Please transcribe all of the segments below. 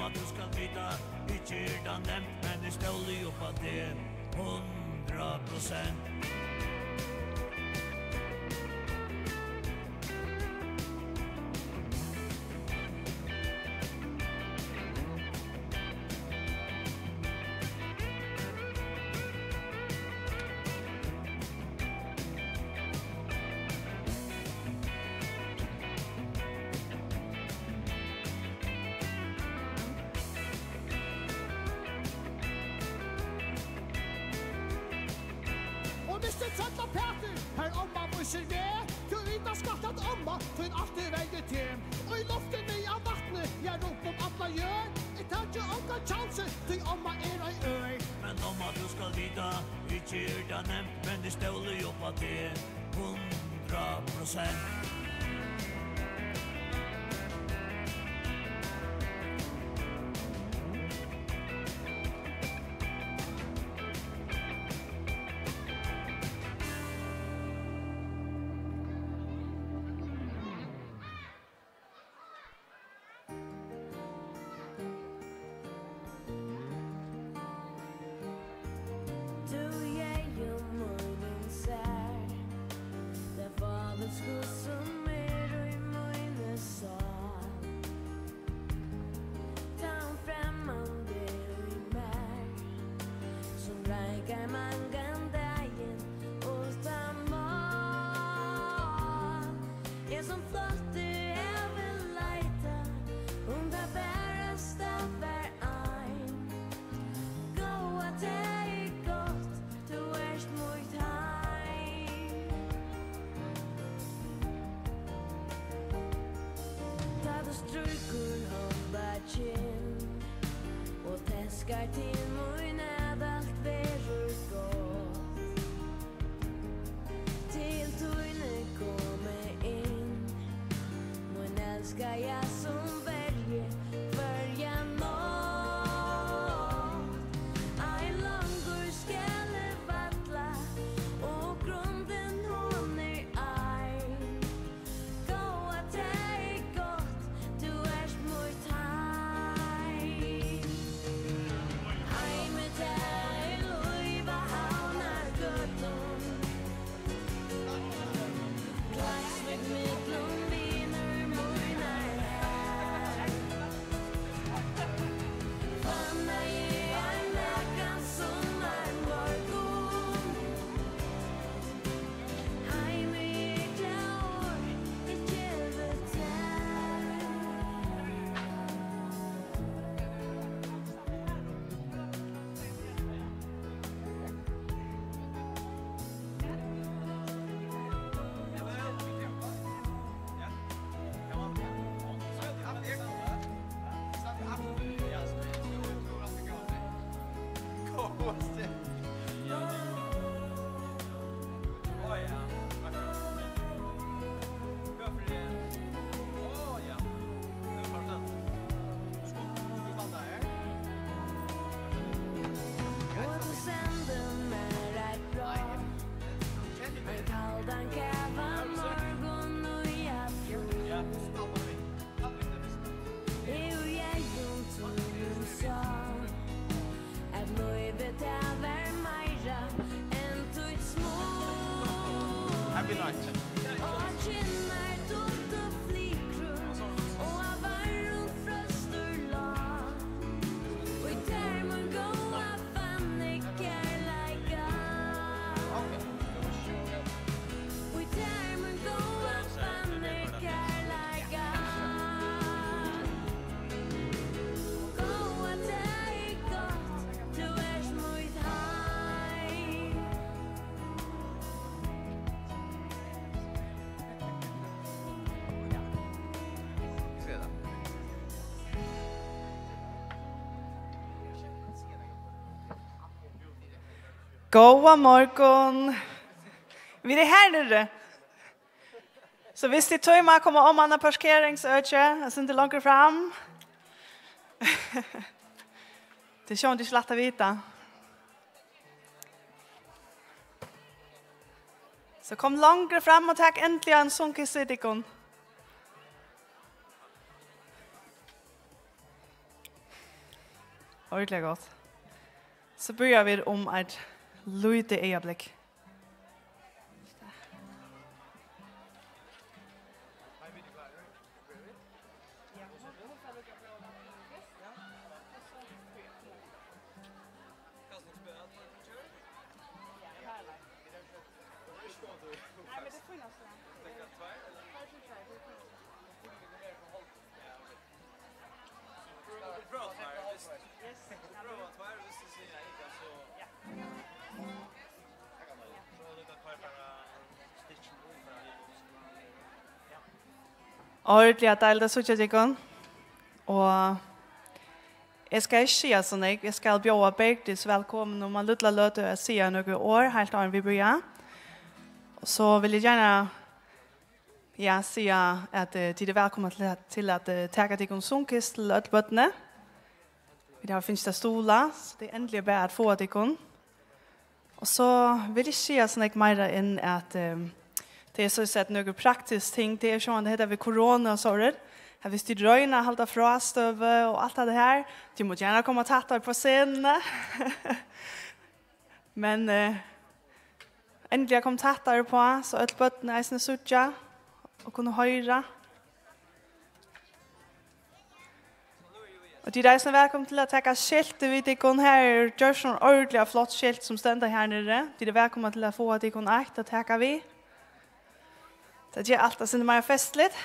att du ska vita, inte är det nämnt, men det ställer ju på det 100%. Men det ställer ju på det 100%. Goa morgon. Vi är här nere. Så visst det tog man komma om andra parkeringsöche, jag ser inte långt fram. Det känns inte slatta vita. Så kom långt fram och tack äntligen en sunkisidikon. Ordentligt godt. Så börjar vi om ett lite ögonblick. Ordentligt at deilig, det så ikke jeg. Og jeg skal ikke si sånn, jeg skal bjøre Bergdis velkommen om man lytter løte å si noen år, helt annet vi börjar. Så vill jag gärna säga att det är välkomna till att ta till konsumkist till ödbötene. Vi har finns det stolar, så det är äntligen bara att få det kon. Och så vill jag säga sån här mer än att det är så sett några praktiskt ting. Det är så att det heter vid corona och så där. Här visst det dröjna hålla frost över och allt det här. Du måste gärna komma och tatta på scenen. Men äntligen kom tattare på så ödbötene är sina suttja och kunna höra. Och det är så välkommen till att ta skilt vid det kon här just en ordentligt flott skilt som ständer här nere. Det är välkommen till att få att det kon akt att ta vi. Det är allt som är mer festligt.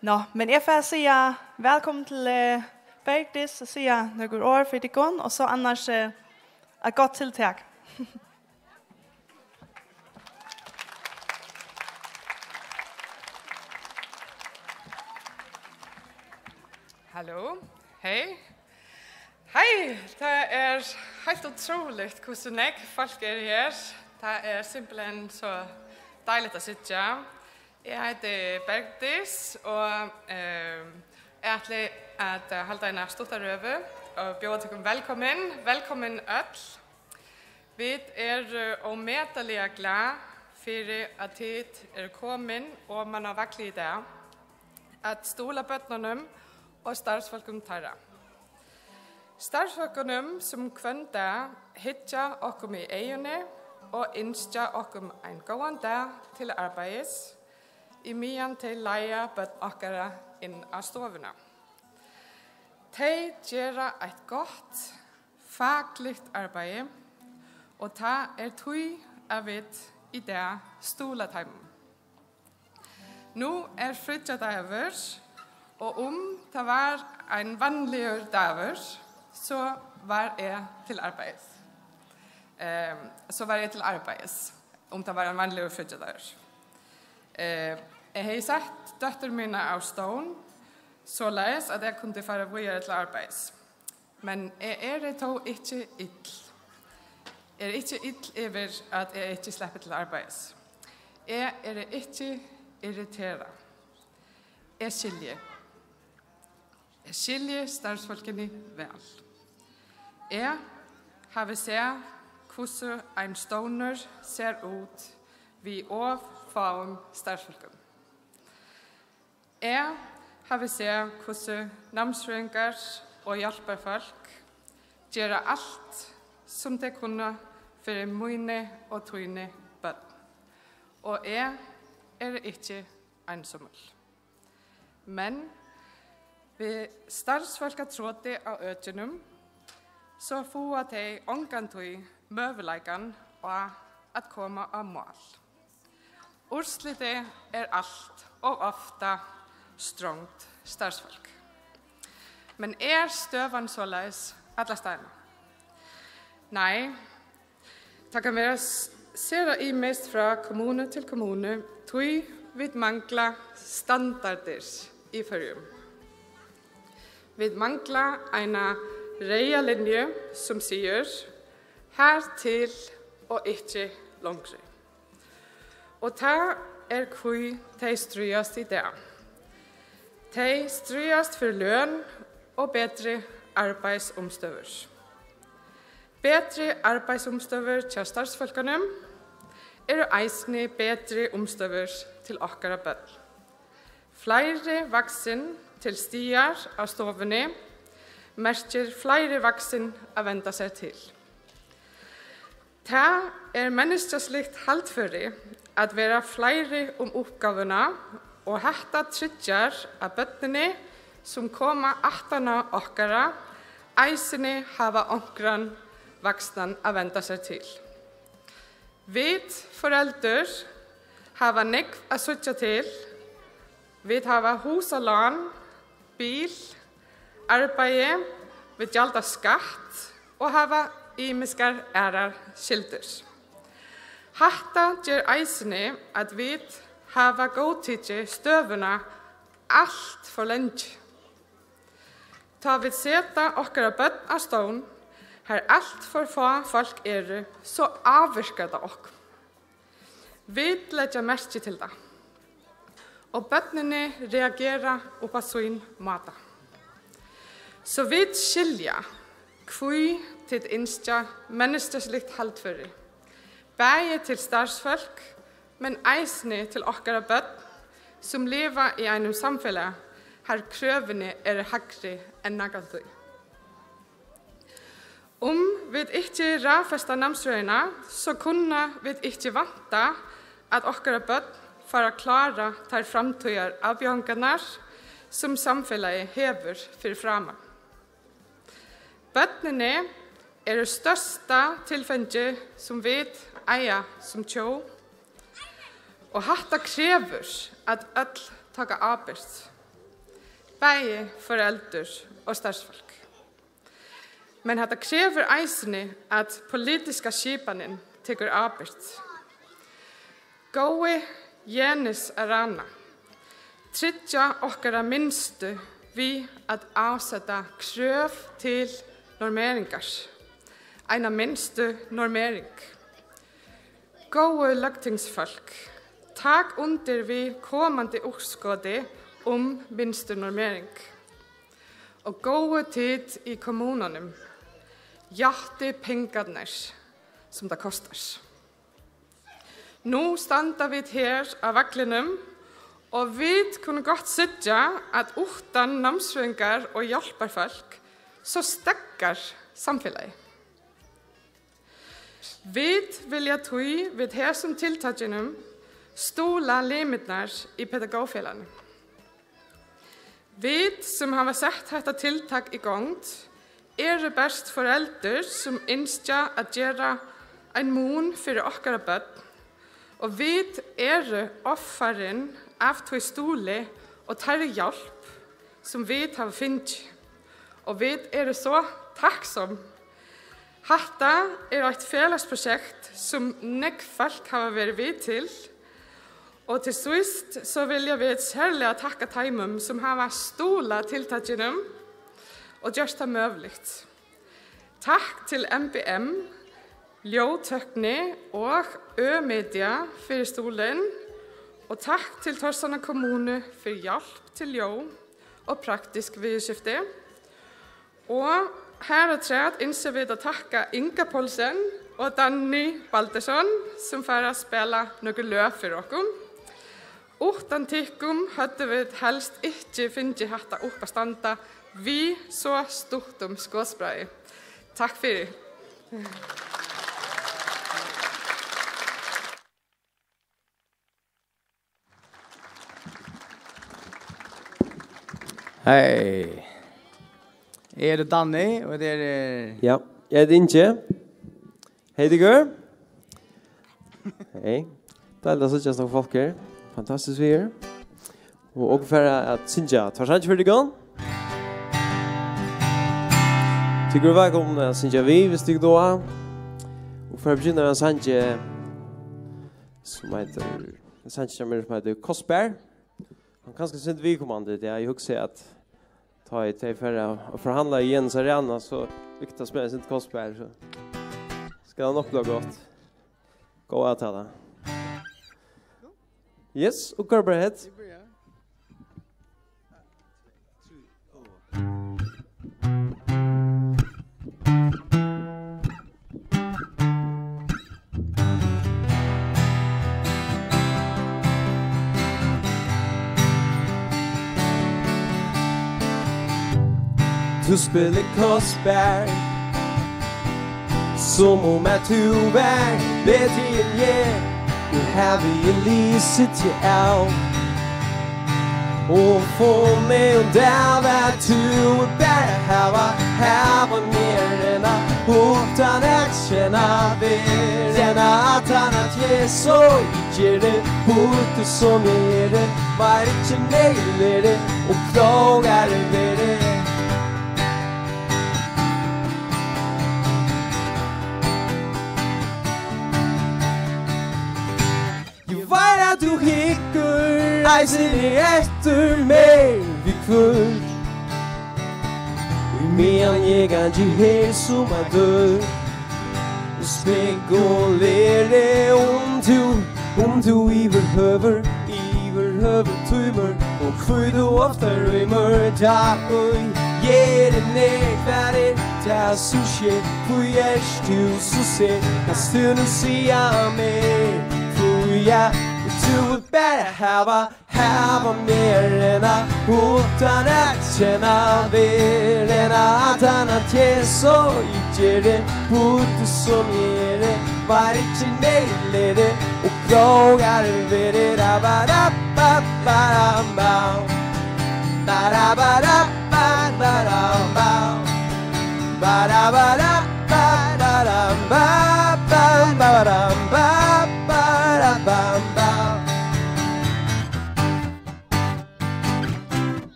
Nå, men jag får säga välkommen till Bergdis och säga några år för det kon och så annars ett gott tilltag. Hallo, hej. Hej, det är helt otroligt hur så folk är här. Det är simpelthen så dejligt att sitta. Jag heter Bergdis och är att hålla en stora röve och bjuda till välkommen. Välkommen öll. Vi är omätliga glada för att det är kommen och man har verkligen det. Att stola bötnarna og starfsfolkum tarra. Starfsfolkunum som kvönda hitja okkum i eigene og innskja okkum ein gåan dag til arbeids i mian til leia bøtt okkara inn av stovuna. Tei gjera eit godt, fagligt arbeid, og ta tui av et i det stola taimen. Nu fritja dager, og det var en vanlig dager, så var jeg til arbeids. Det var en vanlig fritjedager. Jeg har sett døtter mine av stån, så leis at jeg kunne fara videre til arbeids. Men jeg då ikke ill. Jeg ikke ill over at jeg ikke slipper til arbeids. Jeg ikke irritera. Jeg skiljer. Jeg skiljer starfsfolkene vel. Jeg har sett hvordan en stoner ser ut vi og faun starfsfolken. Jeg har sett hvordan namnsfrøyngar og hjelperfolk gjør alt som de kunne for mine og tøyne bønn. Og jeg ikke ensommel. Men vi starfsfolka trådde av øtjennom, så får de ångantøy møveleikan og at komme av mål. Urslitet alt og ofta strongt starfsfolk. Men støvan såleis alle stedene? Nei, det kan være ser i mest fra kommune til kommune, tøy vi mangler standarder i førjum. Vi mangler en reia linje som sier her til og ikke langere. Og det hvor de strøyast i det. De strøyast for løn og bedre arbeidsomstøver. Bedre arbeidsomstøver til starfsfolkene eisne bedre omstøver til okkara bøll. Flere vaksen til stier av stovene merker flere vaksen å vende seg til. Det menneskeslikt haltførig at være flere oppgavene og hetta tryggjar av bøttene som kommer attana okkara, eisene hava onkran vaksnan å vende seg til. Vi foreldre hava nekv å søtja til. Vi hava hus og lån, bil, arbeid, vi gjalda skatt og hava imiskar ærar skilder. Hatta gjør eisene at vi hava godtidje støvuna alt for lenge. Ta vi seta okkara bøtt av stån, her alt for få folk så avvirker det okk. Vi legger merke til det. Og bøttene reagerer på sin måte. Så vi skiljer hvor til innstja menneskeslikt haltførig. Bæge til starsfolk, men eisne til okkara bøtt, som lever i einem samfunn, her krøvene hagre enn nagaltøy. Om vi ikke rafesta namsrøyna, så kunne vi ikke vanta at okkara bøtt for å klare tar framtøyer avbjørnene som samfunnet hever for fremme. Bøttene det største tilfellet som vi eier som tjå, og hatta krever at alle tar arbeid, begge foreldre og starsfolk. Men hatta krever eisene at politiska skipanen tar arbeid. Gåe Jenis Arana, tryggja okkara minste vi at avsette krøv til normeringar. Eina minste normering. Gåe lagtingsfolk, tak under vi kommande oppskåde minste normering. Og gåe tid i kommunene, hjerte pengarna som det kostar. Nå standa vi her av vaklenum, og vi kunne godt sitte at utan namsrøyngar og hjelperfolk, så stekkar samfunnet. Vi vilja tog vid her som tiltagenum stola limitnar i pedagogfellene. Vi som har sett dette tiltak i gongt, det best foreldre som innskja at gjøre en mån for okkara bøtt, og vi offeren av tog stole og tar hjelp som vi har finnet. Og vi så takksom. Hatta et fellesprosjekt som folk har vært vidt til. Og til sist så vil jeg ved særlig takke Taimum som har stola tiltakenum og gjørst det møvligt. Takk til MBM, Ljøtøkne og Ø-media for stolen, og takk til Torsana kommune for hjelp til Ljø og praktisk vidskifte. Og her og tredje innser vi å takke Inga Polsen og Danny Baldersson som får spille noe løp for dere. Utan tikkum hadde vi helst ikke finnet hatt opp å standa vi så stort skåsbrei. Takk for det. Hej. Det Danny och det Ja, jag heter Inge. Hej det går. Hej. Det är så just några folk här. Fantastiskt vi är. Och för att synja, tar sant för det går. Tycker jag välkomna att synja vi visst då. Och för att börja sanje som heter sanje som heter Kosper. Han kanske synd vi kommandet. Jag husar att ta i till för att förhandla igen så Arena så viktigt med sitt Kosper så ska han nog bli gott. Gå att ta det. Yes, och go ahead. Du spiller kostbär Som om att du är bättre än jag Och här vill lyset till allt Och få mig och där var du bara här mer än att utan att känna än att annat ge så ger det bort som är det var inte nej det och frågar det Du hikker, reiser efter mig vid kvöld Medan jag kanske är som att dö Spekulerar om du överhöver tumör Och hur du ofta rymmer där och ger det nekvärdigt där som sker För jag du så ser kan stunden säga mig För jag Du vill bara hava mer än att utan att känna mer än att annat ge så ger det bort som ger det var inte nej det och klagar över det da ba da ba ba ba da da ba da ba ba da ba ba da ba da ba da da ba ba ba da ba ba da ba ba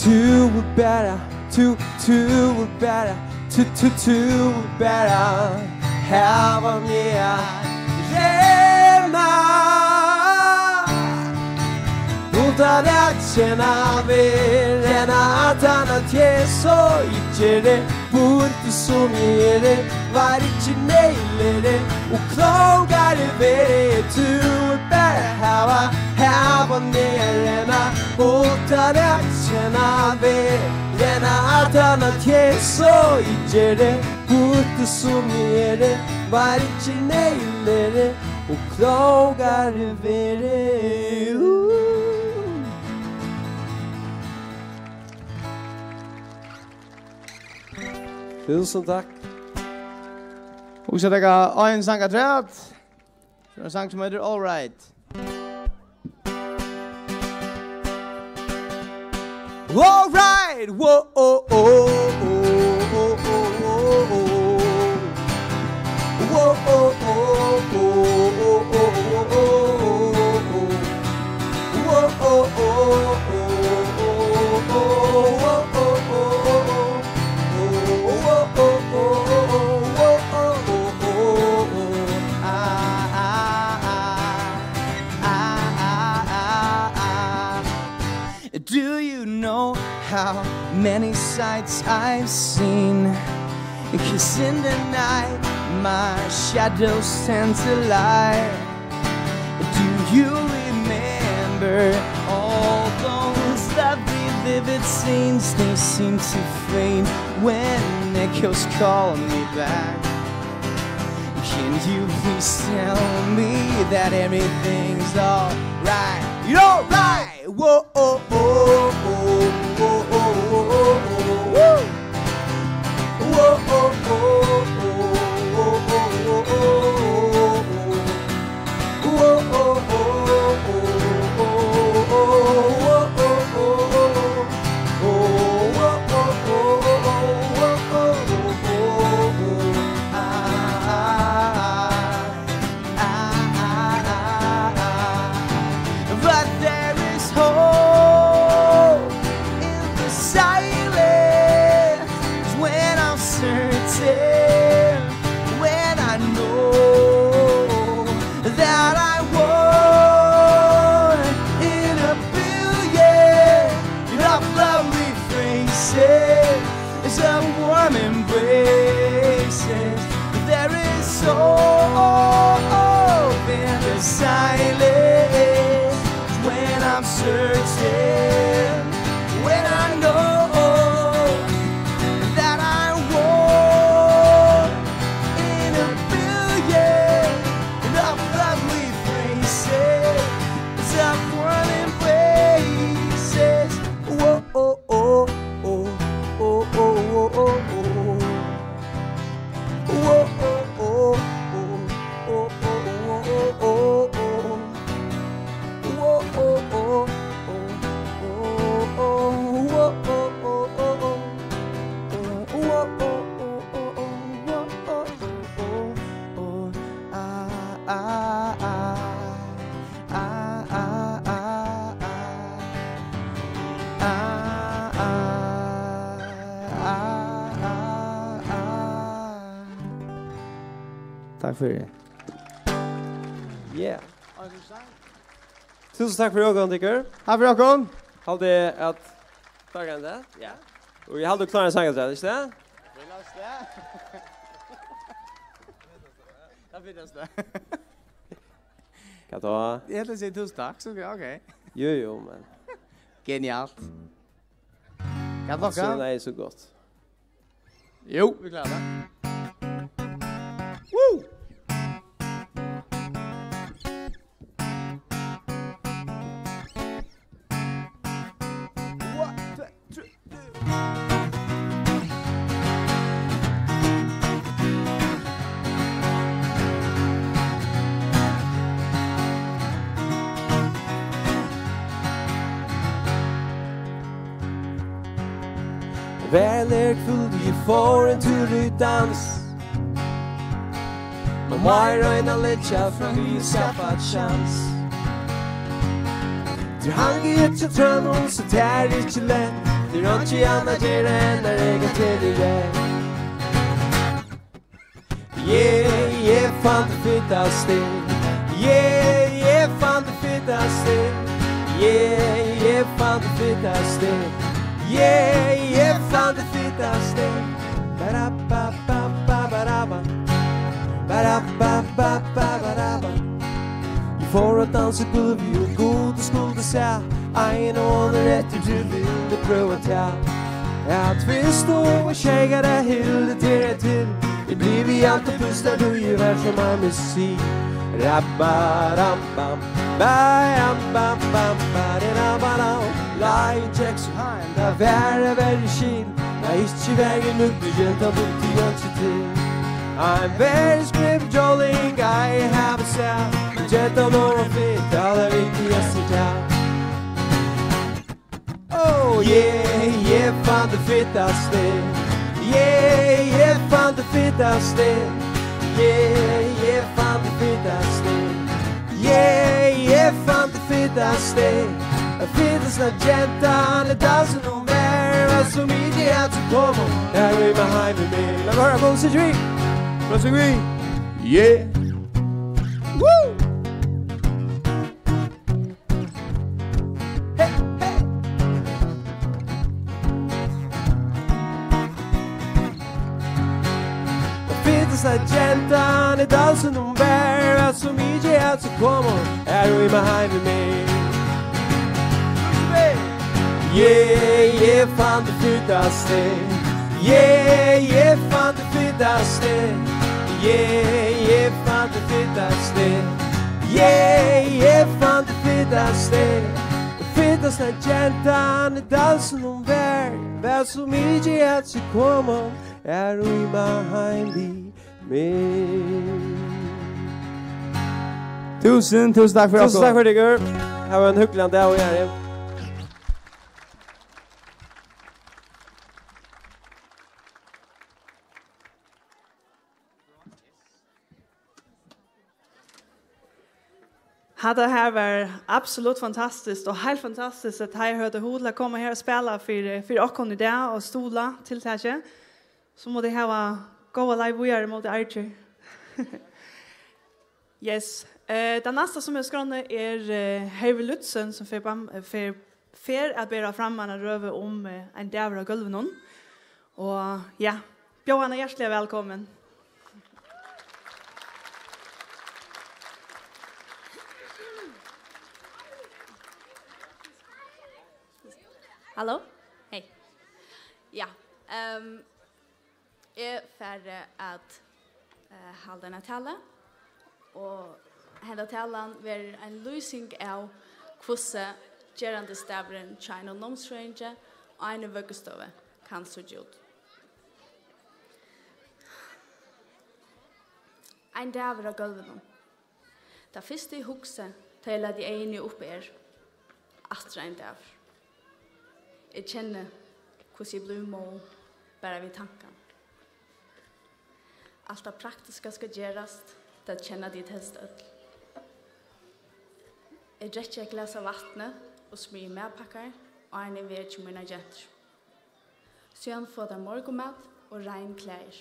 Tu bara, tu bara, tu bara Här var mer rena Utan att känna mer än att annat ge så ger det bort som ger det var inte nej det och klagar över det Du bara här var mer än att utan att känna mer än att annat ge så ger det bort som ger det var inte nej det och klagar över det Tusen tack. Och så tackar en sång att rätt. En sång som heter All Right. All right. Whoa oh oh oh oh oh oh. Whoa oh oh oh oh oh oh. Whoa oh oh Do you know how many sights I've seen? 'Cause in the night my shadows tend to lie. Do you remember all those lovely vivid scenes? They seem to fade when echoes call me back. Can you please tell me that everything's all right? You're all right! Whoa, oh, oh, oh, oh, oh, oh, oh, oh. Whoa, oh, oh, oh, oh, oh, oh, oh. Whoa, oh, oh, oh, oh, oh, oh, oh. But there is hope in the silence when I'm certain, when I know that I won in a billion of lovely faces, of warm embraces. There is hope in the silence when I'm certain, when I know that I won in a billion of lovely faces, of warm embraces. Takk for det. Yeah. Tusen takk for ögon, tycker. Takk for dere. Halde at tagen det? Ja. Og jeg halde klar en sang, ikke det? Da finnes det. Kan ta? Jeg vil si tusen takk, så ok. Jo, men. Genialt. Kan dere? Så det er så godt. Jo, vi klarer det. Woo! Väl full you for into the dance. Men why run a litcha from you skaffa chans. Du hangi ett så trön så tär inte lätt. Du rör inte anna ger en egen till dig. Yeah, fan det fittaste. Yeah, fan det fittaste. Yeah, fan det fittaste. Yeah, fan det fittaste. Ba-da-ba-ba-ba-ba-da-ba. Ba-da-ba-ba-ba-ba-da-ba. You får att dansa gulv, ju god och skuld att säga. En åner efter du vill pröva ta. Jag tvistar och tjejar det hilde till det till. Det blir vi alltid pustar du ju värld som är musik. Rabba-ram-bam, ba-ram-bam-bam-ba-da-ba-da. Lion checks behind, det är väldigt kin. Jag inte vägen upp, du gäntar bort till jönse till. I'm very scripturing, I have a sound. Jet on over fit, alla viktigaste town. Oh yeah, fan det fittaste. Yeah, fan det fittaste. Yeah, fan det fittaste. Yeah, fan det fittaste. Fittaste gentan, det dansar nog mer. Vad som inte är att komma. Här är behind me. Låt höra på sig drink. Let's agree. Yeah. Woo! Hey, hey. Det finns en gentan i dansen om bär som inte är så kommer. Är du behind me? Yeah, fan det fittaste. Yeah, fan det fittaste. Yeah, fan det fittaste. Yeah, fan det fittaste. Det fittaste gentan i dansen om vär som inte är så kommer. Är du behind me? Tusen takk for dere. Tusen takk for det, girl. Här var en hygglig dag och göra. Det här var absolut fantastiskt och helt fantastiskt att jag hörde Hodla komma här och spela för åkon i dag och stola till det. Så må det här vara goda live vi är mot Archer. Yes. Den nästa som jag skrånne är Heavy Lutzen som för att bära fram en röve om en dävra gulvnon. Och ja, Johan är hjärtligt välkommen. Hallå? Hej. Ja, jag färre att hålla en tala och hela talan var en lösning av kvosse gerande stavren China Nomstrange och en vöggestove kan så gjort. En dävra gulven. Da första i huxa till att de ene uppe att en dävr. Jag känner hur jag blir mål bara vid tanken. Allt det praktiska ska göras, det känner ditt helst öll. Jag dricker ett glas av vattnet och smyr medpackar och en är vid till mina jenter. Sedan får jag morgonmat och rein kläder.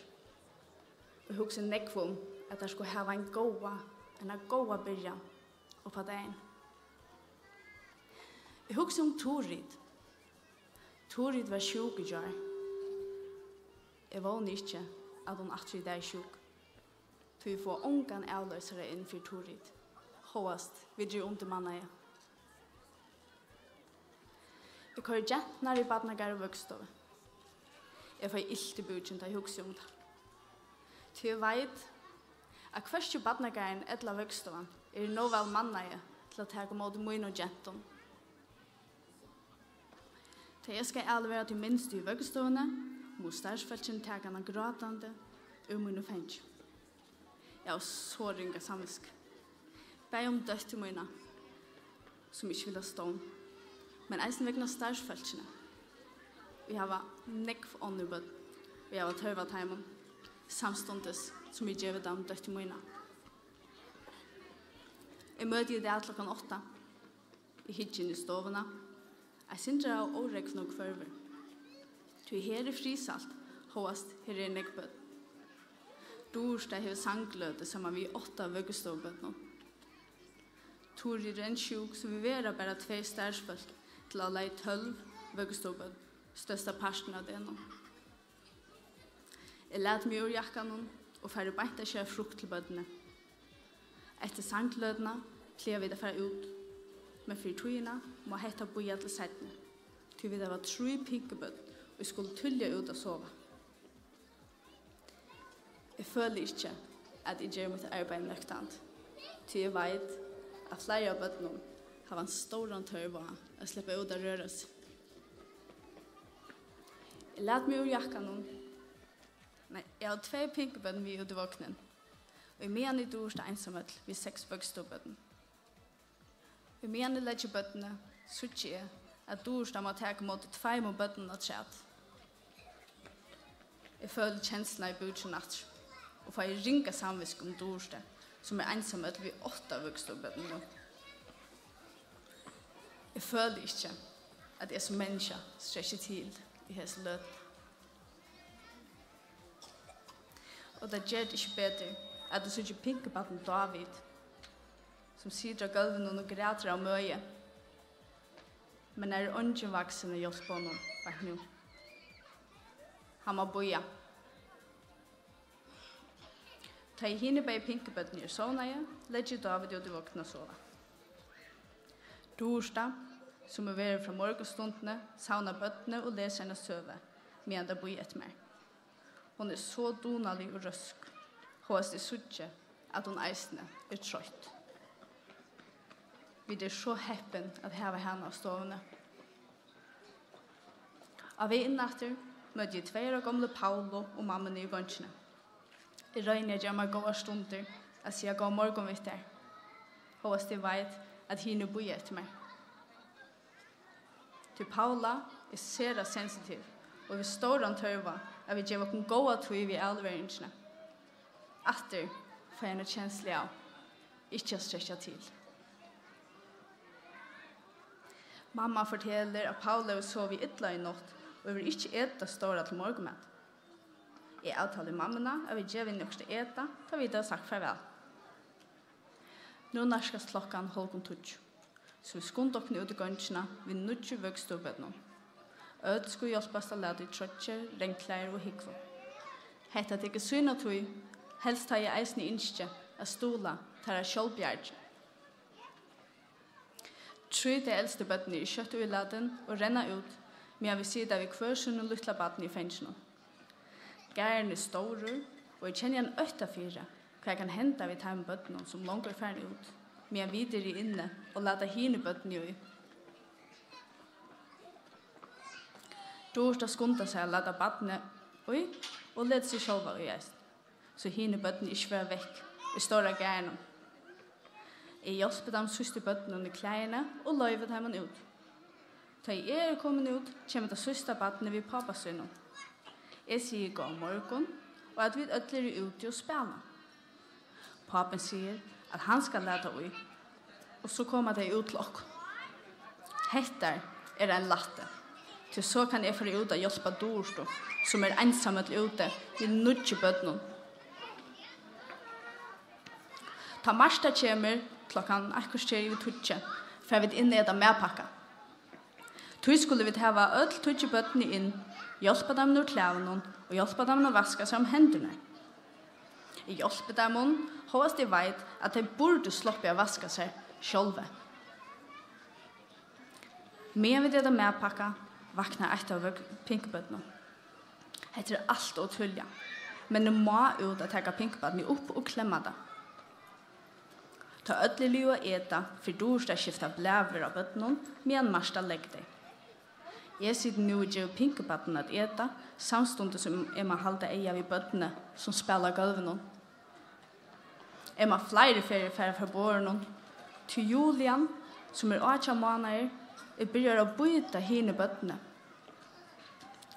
Och huxar nekvom at jeg skulle ha en goda byrjan oppa dagen. Jeg husker om Turid. Turid var sjuk i jar. Jeg vågner ikke at hun atri der sjuk. Så vi får ongan avløsere inn for Turid. Håast, vi drar under manna jeg. Jeg kører jentnar i badnagar og vøkstove. Jeg får ilt i budgen da jeg husker om det. Til jeg vet at hverst jo badnagaren etla vøkstovan nå vel manna jeg til å ta mot min og jenton. Til jeg skal alvera til minst i vøkstovene, må starsfelsen ta henne gråtande min og fengt. Jeg har så ringa samvisk. Beg om døtt i mine, som ikke vil ha stånd. Men eisen vegna starsfelsene. Vi har nekv ånderbød. Vi har tørvat heimen. Samstundes som vi gjør dem døtt i mine. Jeg møter i det klokken 8. Vi hittir inn i stovene. Jeg synder av årek nok førver. Til her er frisalt, håast her er nekbød. Dorsdag har sangløte sammen vi 8 vøggeståbød nå. Torir er en sjuk som vi vera bare 2 stærsfølg til å leie 12 vøggeståbød, største parten av det nå. Jeg lærte meg ur jakkan og færre beint å kjøre frukt til bødene. Etter sangløtene kler vi det færre ut. Men for togene må hette boja til settene. Til vi det var 3 pinkebød, og vi skulle tulle ut og sove. Jeg føler ikke at jeg gjør mitt arbeid nøktant. Til jeg vet at flere av bødene har en stor tørv å slippe ut og røre seg. Jeg lærte meg ur jakkan jeg har 2 pinkebød vi ut i våknen. Og i medan i dorste ensamhet vi 6 bøkståbødene. I medan jeg legger bøttene, så ikke jeg at dorsta må ta mot 2 mot bøttene og træt. Jeg føler kjenslene i budgen natt, og får jeg ringa samvisk om dorsta, som ensamhet vi 8 vøkståbøttene. Jeg føler ikke at jeg som menneske strekker til i hese løt. Og det gjør det ikke bedre at det så ikke pinkebatten David, som sitter av gulven og græter av møye. Men er ungen vaksen og hjelp på honom bak nå. Han må boja. Ta i henne bei pinkebøtten i sovna legger David ut i våkne og sova. Torsdag, som er vært fra morgenstundene, savner bøttene og leser henne søve, medan det boi etter meg. Hun er så donalig og røsk, håst i suttje at hun eisende er trøyt. Vi er så heppen at hava henne av stovene. Av veien natter møtte jeg 2 år gamle Paulo og mammen i gongene. Jeg røyner gjør meg gode stunder at jeg går morgen vidt der. Håst jeg vet at henne bor etter meg. Til Paula er sera sensitiv, og vi står an tørva at vi gjør oss gode tog vi alveringene. Atter får jeg noe kjenslig av, ikke strekja til. Mamma forteller at Paula sov i ytla i natt, og vi vil ikke ete stora til morgenmat. Jeg avtaler mammina at vi gjør vi nokste ete, da vi da sagt farvel. Nå narskas klokkan 12:30, så vi skund okkne ut i gongene ved 90 vøkståbødene. Ød skulle hjelpes til å lade i trøtjer, regnklær og hikvo. Hette at ikke syna tog, helst har jeg eisen i innskje av stola til å kjølbjerge. 3 de eldste bøttene i kjøtt og i laden og renna ut, men vi sier det vi kvørsen og luttla bøttene i fengsjonen. Gæren er store, og jeg kjenner en 8-4, hva jeg kan hente vi tar med bøttene som langt er ferdig ut, men jeg videre inne og lade hine bøttene i. Dorsta skunda seg å lade bøttene i, og lede seg selv i eisen, så hine bøttene ikke var vekk, i store gæren. Jeg hjelper dem søste bøttene under klærne og løyver dem ut. Da jeg er kommet ut, kommer det søste bøttene ved pappasønnen. Jeg sier god morgen, og at vi ødler ute og spiller. Pappen sier at han skal lade ui, og så kommer de ut til oss. Hettar er en latte, til så kan jeg få ut og hjelpe Dorsto, som er ensamhet ute med 90 bøttene. Ta Marsta kommer klokkan 1:15 för vi in i det medpakka. Tui skulle vi hava öll 20 bøttene inn, hjelpa dem ur klævene og hjelpa dem å vaska seg om hendene. I hjelpa dem hås de veit at de burde sloppe å vaska seg sjølve. Men vi det medpakka vaknar et av pinkbøttene. Heter alt å tullja, men det må ut å ta pinkbøttene opp og klemma det. Ta ödlig liv og eta, for dorsta skifta blæver av bøttene, men Marsta legg deg. Jeg sitter nå og gjør pinkebatten at eta, samstundet som jeg må halde eia vid bøttene som spiller gulven. Jeg må flere ferier fra båren. Til Julian, som 8 måneder, jeg begynner å byta hine bøttene.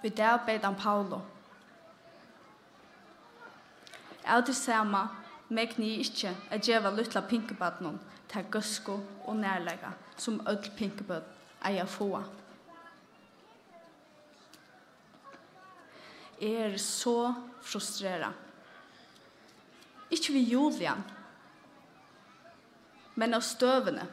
Vi der beid han Paulo. Jeg til samme, meg ni ikke at gjøre lytla pinkebatten til gusko og nærlega, som ødel pinkebøtt eier få. Jeg så frustrerad. Ikke ved Julian, men av støvene.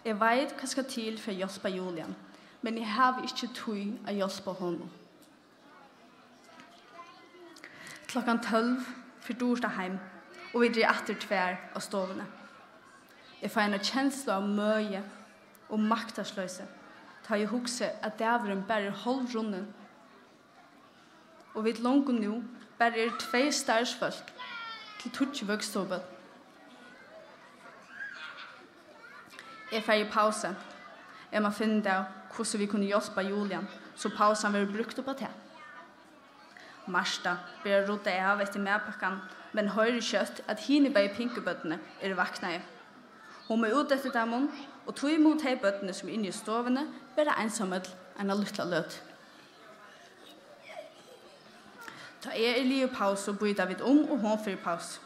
Jeg vet hva skal til for å hjelpe Julian, men jeg har ikke tog å hjelpe honom. Klokkan 12 for dorsdag heim, og vi drar etter tvær av støvene. Jeg får en kjensle av møye og maktasløse. Ta jeg hukse at dæveren bare halvrunden. Og vi langt nå bare 2 starsfolk til 20 vøkstobet. Jeg får i pause. Jeg må finne det hvordan vi kunne hjelpe Julian, så pausen vil brukt opp til. Marsta blir rotet av etter medpakken, men høyre kjøtt at hine bei pinkebøttene vakna. Hun må ut etter dem, og tog imot hei bøttene som inne i stovene, være ensamhet enn a luttla løt. Ta i livet pause og byta vid og hun fyrir pause.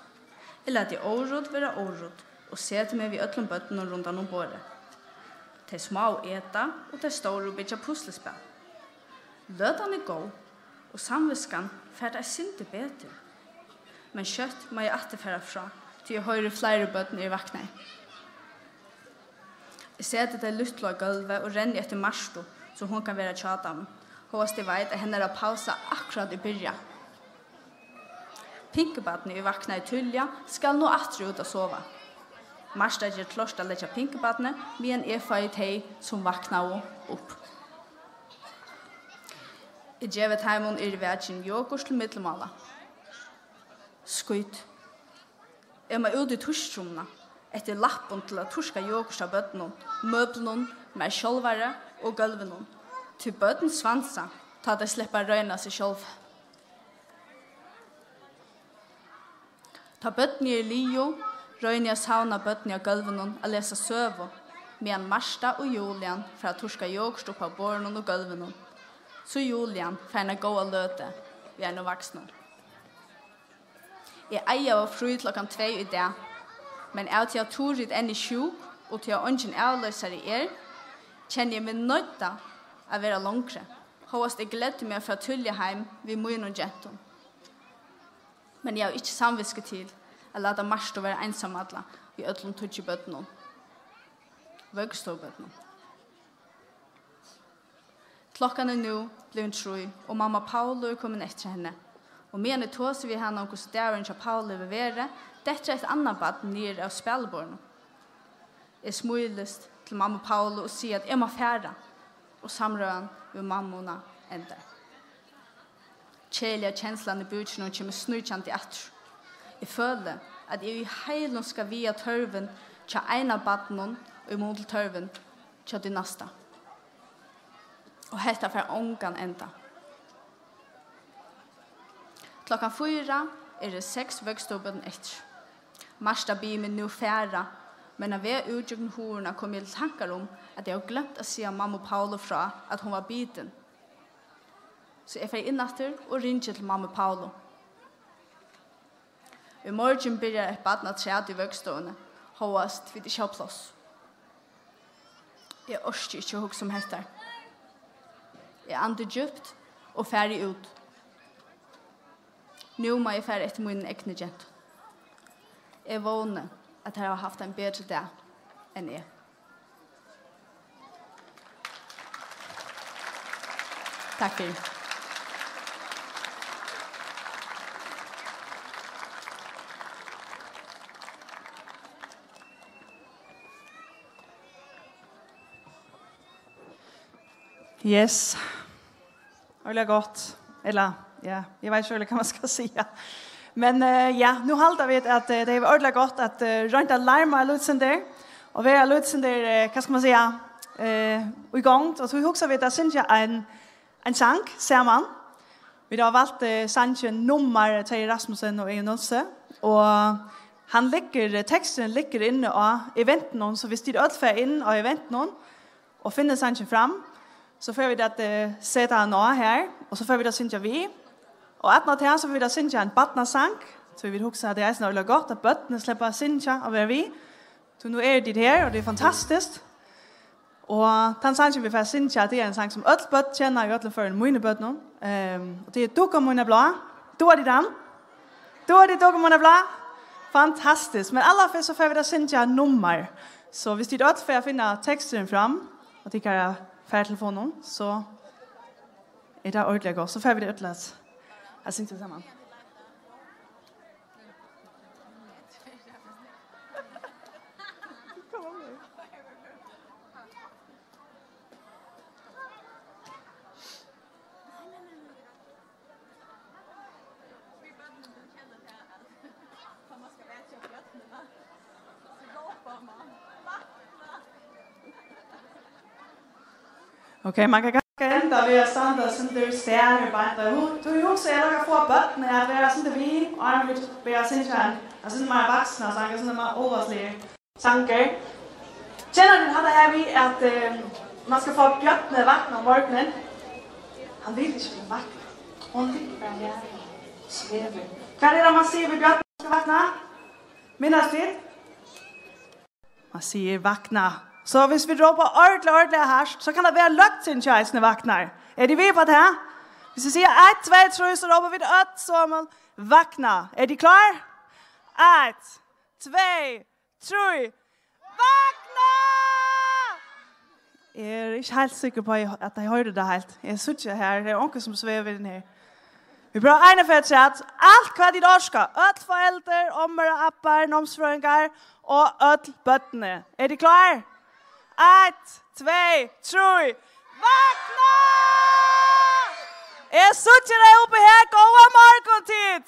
Jeg lette årråd være årråd, og sette meg vid øtlom bøttene rundan om båret. De små og eta, og de store og bytja puslespill. Løtan god, og samviskan færd sinte betur. Men kjøtt må jeg atterfæra fra, til jeg høyre flere bøttene vakna. Jeg setter det luttla gulvet og renner etter Marsto, så hun kan være tjadam. Hås de veit at henne har pausa akkurat i byrja. Pinkebattene i vakna i tullja skal nå atre ut og sova. Marsta gjør klart å letja pinkebattene, men jeg får i teg som vakna opp. I djevet heimon vegin yoghurt til middelmala. Skuit. Jeg må ut i tustromna, etter lappen til å turska yoghurt av bøttene, møblene, med sjolvare og gulvene. Til bøtten svansa, ta det slipper røyna seg sjolv. Ta bøtten i lio, røyna jeg sauna bøtten i gulvene og lesa søvo, medan Marsta og Julian fra turska yoghurt opp av båren og gulvene. Så Julian færna gåa løte, vi er no vaksne. Jeg eier av fru klokkan 2 i dag, men jeg til å Torit enn i sjuk, og til å ønsken avløser i kjenner jeg meg nøyda av være langre. Håvast jeg gledde meg fra Tuljeheim ved myen og jenton. Men jeg har ikke samviske til å lade Marsto være ensamadla i ødlom tutsjebøttene. Vøgståbøttene. Klokkan nå blevet 3, og mamma Paulo kommet etter henne. Og medan tåser vi henne om hvordan dæren til Paulo vil være, dette et annet bad nere av spelborene. Jeg smulest til mamma Paulo og sier at jeg må fære, og samrøren ved mammona ender. Kjælige kjenslene i budskene kommer snurkjent i atro. Jeg føler at jeg i heilen skal via tørven til en av badene og imot til tørven til de neste. Og hetta for ångan enda. Klokkan 4 det 6 vøgståpen etter. Marsta blir med nu færa, men av ved utjøkken horna kom jeg til tankar om at jeg har glemt å si mamma Paulo fra at hun var biten. Så jeg fer inn etter og ringer til mamma Paulo. I morgen blir et badna træd i vøgstående, håast vid ikke ha plass. Jeg orsker ikke hukk som heter. Jeg ander djupt og ferdig ut. Nå må jeg fære etter min egne jent. Jeg våner at jeg har haft en bedre dag enn jeg. Takk for det. Yes. Ordentlig godt. Eller, ja, jeg vet ikke hva man skal si. Men ja, nu halter vi at det er ordentlig godt at rundt alarmer er lødsen der. Og vi er lødsen der, hva skal man si, i gang. Og så husker vi at jeg synes jeg en sang, ser man. Vi har valgt sangen nummer til Rasmussen og Egen Olse. Og teksten ligger inne av eventen, så hvis de er ødelfer inn av eventen og finner sangen frem, så får vi det sette han nå her, og så får vi det synge vi. Og etnå til så får vi det synge en badnasang, så vi vil huske at det er snart godt at bøttene slipper å synge og være vi. Så nå er det her, og det er fantastisk. Og den sangen vi får synge, det er en sang som alle bøtt kjenner i alle for mine bøttene. Og det er Dukka Mine Blå. Da er det den. Da er det Dukka Mine Blå. Fantastisk. Men aller først så får vi det synge en nummer. Så hvis de er alle for å finne teksten frem, og de kan telefonen, så er det ordentlig godt. Så får vi det utløs. Jeg synes det sammen. Okej, man kan ganska ända vid att stanna som du ser här bara. Du är också jag får bötten att vara som det vi och jag vill be sin fan. Alltså när man är vuxna så är det man överslig. Sanker. Känner du hade här vi att man ska få bjötten vakna om morgonen. Han vill inte bli vakna. Hon vill bara här. Sväver. Kan det man ser vid bjötten ska vakna? Minnas det? Man säger vakna. Så hvis vi råper ordentlig her, så kan det være løgt sin kjæsne vaknar. Er de ved på det her? Hvis vi sier 1, 2, 3, så råper vi det 8, så man vakna. Er de klar? 1, 2, 3, vakna! Jeg er ikke helt sikker på at jeg hørte det helt. Jeg synes ikke her, det er onker som svever den her. Vi prøver ene for et sett. Alt hva de orsker. Alt foreldre, ommer, appar, nomsfrøyngar og alt bøttene. Er de klar? 1, 2, 3, vakna! Jeg sitter deg oppe her, gode morgentid!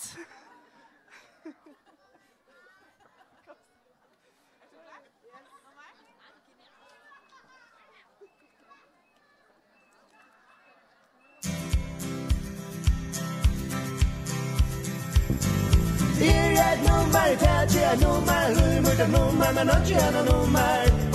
Et nummer, det er et nummer, lummer det nummer, men ikke er det nummer.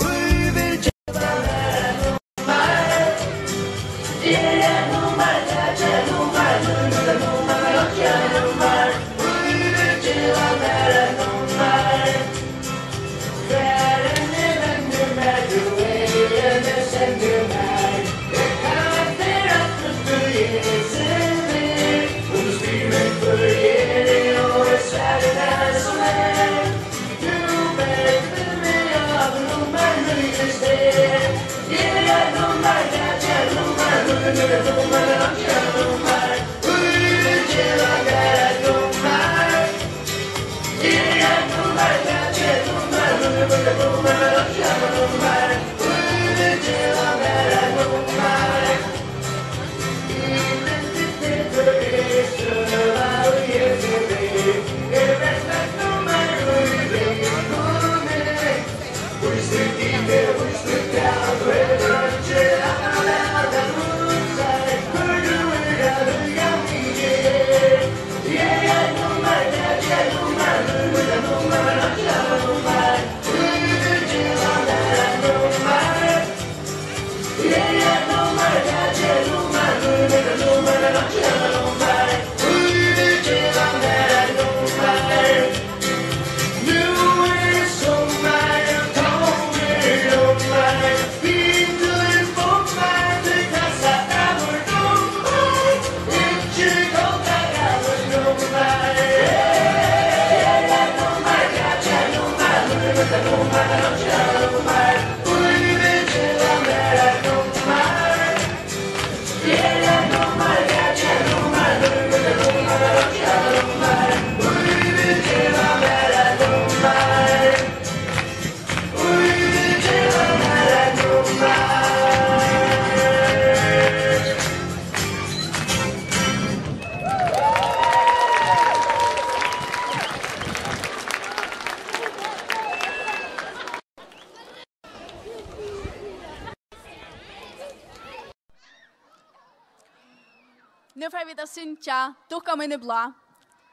Nu får vi da synja Dukka mine blå.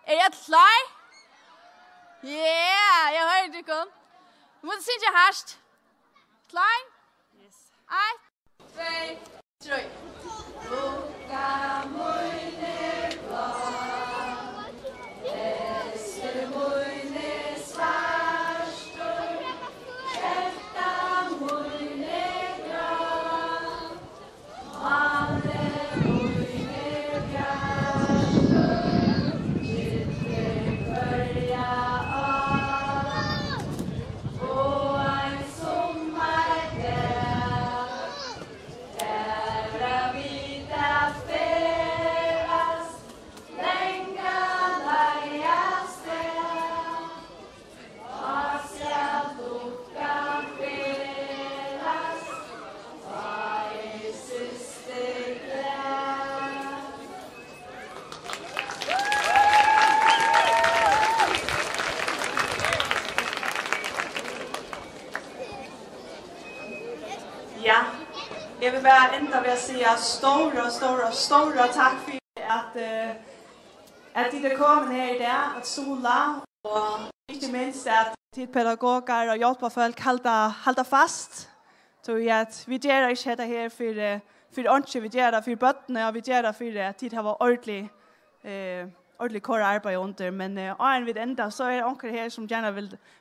Jeg klar? Yeah, jeg hører det kom. Vi må synja herst. Klar? Yes. 1, 2, 3. Dukka mine blå. Esker mine svarstor. Kjefta mine grå. Mane mine bjørn. Gitte førja av. Og en sommerdag. Der vi da feras. Lenga leia sted. Og skal dukka feras. Og en syster glad. Ja, jeg vil bare enda ved at sige store tak for at de der kommer her i dag, at Sola, og ikke mindst at de pædagoger og hjælperfolk halter fast. Så at vi gør ikke dette her for åndsje, vi gør det for bøttene, og vi gør det for at de har været ordentlig kort arbejde under. Men åren ved enda, så er onkel her, som gerne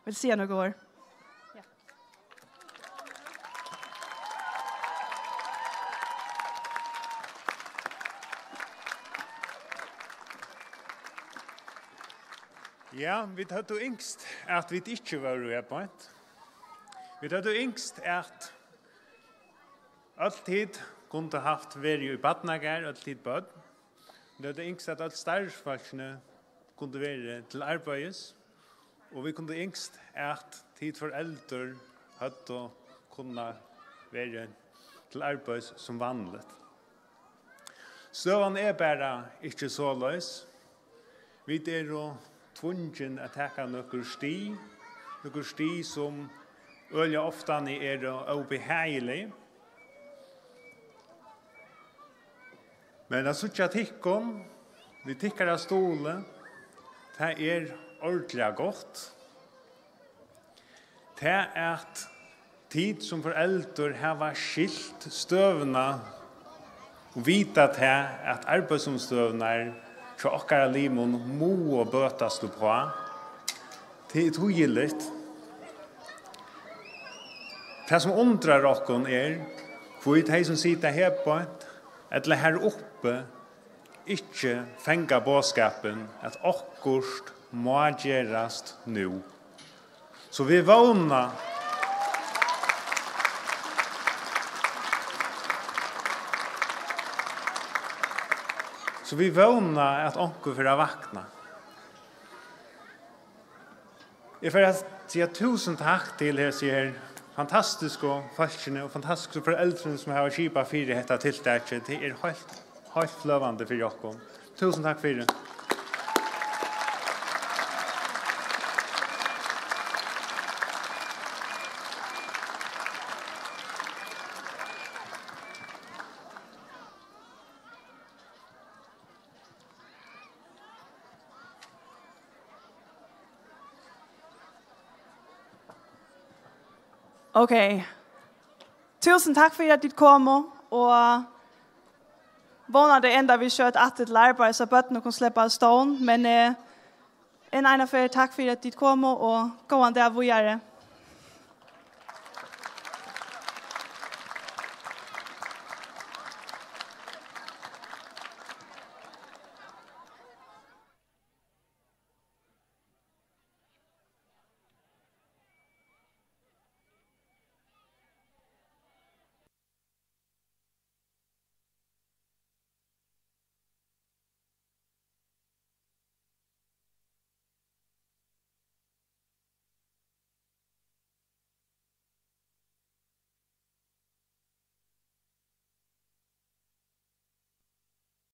vil sige noget ord. Ja, vi hadde jo yngst at vi ikke var uerbeidt. Vi hadde jo yngst at alltid kunne haft vært i badnager, alltid bad. Vi hadde yngst at alle stærfolkene kunne være til arbeids. Og vi kunne yngst at tid foreldre hadde kunne være til arbeids som vanligt. Støvan er bare ikke så løs. Vi er jo tvungen at taka nokkur sti som øyla ofta er ubehagelig. Men at suttja tikkum, vi tikkar av stole, det er ordentlig godt. Det er at tid som foreldre hava skilt støvna og vita til at arbeidsomstøvna er så okkara limon må bøtast på. Det er togilligt. Det som undrar okkon er, for de som sitter her på, eller her oppe, ikke fenga båskapen at okkurst må gjerast nu. Så vi vågna Så vi vågna at onkel for å vakna. Jeg får si tusen takk til her, sier fantastiske folkene og fantastiske foreldrene som har kjipet for dette tiltaket. Det er helt fløvende for dere. Tusen takk for det. Okay. Tusen takk for at du kom, og vånar det enda vi kjørt at et lærbar, så bøttene kan slippe av stålen, men en ene for takk for at du kom, og gå an der hvor gjør det.